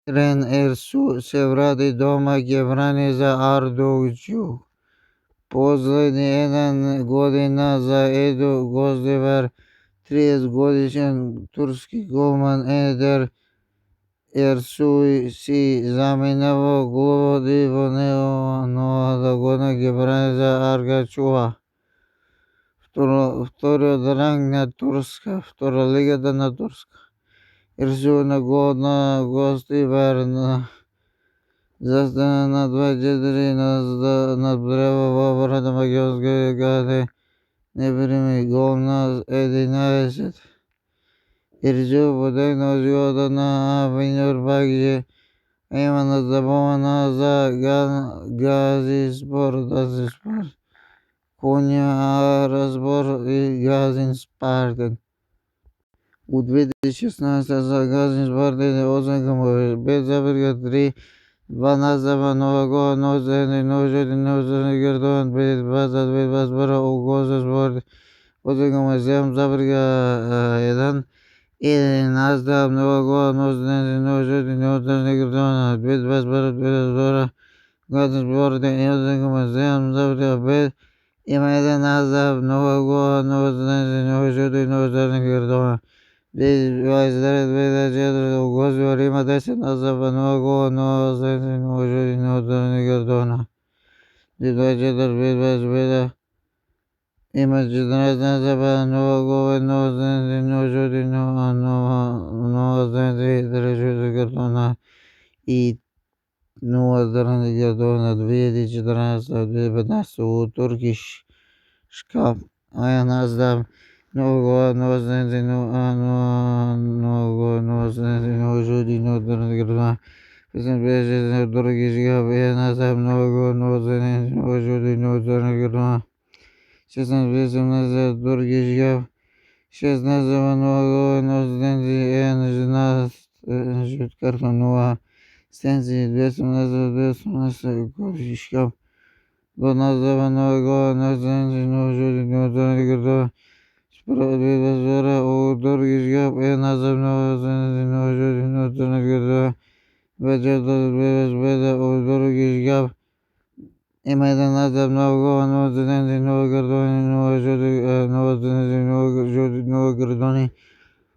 Ryanair Sevradý дома Гебрани за Ардугчу. Последний година за Edu Gözdever 30-годишен турски голман Ender Ersoy заминава главоди в новата година Гебрани за Аргачуа. Вторият ранг на турска, втора лигата на турска. Ерсоy на годна Gözdever застана на 24 надбрява във врата Македонския гade не прими гол на 11. Ерсоy потегна живота на Фенербахче, именно забавена за Газиспор, Конyaспор и Газиспартен. У 2016 за Газиспартен 8 без забърга 3-2 назава нова гола, но за ножите Гердон 2-21 у Газиспорт 8 забърга 1 и наздав нова гола, но за ножите Гердон 2-22 Газиспорт 8 забърга 5 има един наздав нова гола, но за ножите Гердон 2023 у Газиспорт има 10 наздава нова гола, но за ножите Гердон 2024 има 14 наздава нова гола, но за ножите Гердон и 0 заради Гердона 2014-2015 у Туркиш шкаф наздав нова гола, но за ножите Гердона 2026 Туркиш шкаф наздав нова гола, но за ножите Гердона 16-18 Туркиш шкаф 16 нова гола, но за жут картон 0 Стенци 218 Туркиш шкаф до наздава нова гола, но за ножите Гердона справедливо у Туркиш шкаф наздав нова за ножите Гердона 2025 у Туркиш шкаф има един наздав нова гола, но за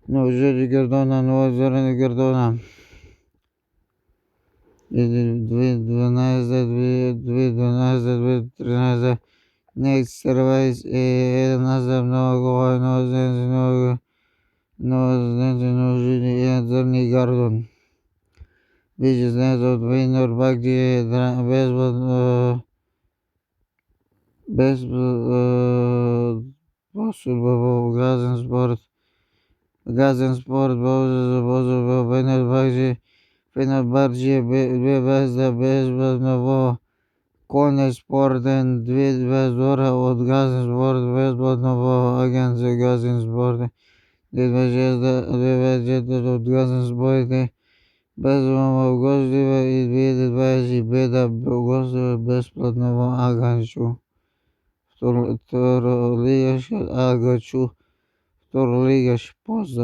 ножите Гердона 0 заради Гердона 2012-2013 Next Service един наздав нова гола, но за ножите Зърни Гардон 2016 от Фенербахче без посудба в Газиспорт в Фенербахче безплатно в Конyaспортен 2022 от Газиспорт безплатно в агенция Газиспорт 2024 от Газиспорт безплатно в Гостиве и 2025 Гостиве безплатно в Агачу. Второлигаш Агачу. Второлигаш поздрав.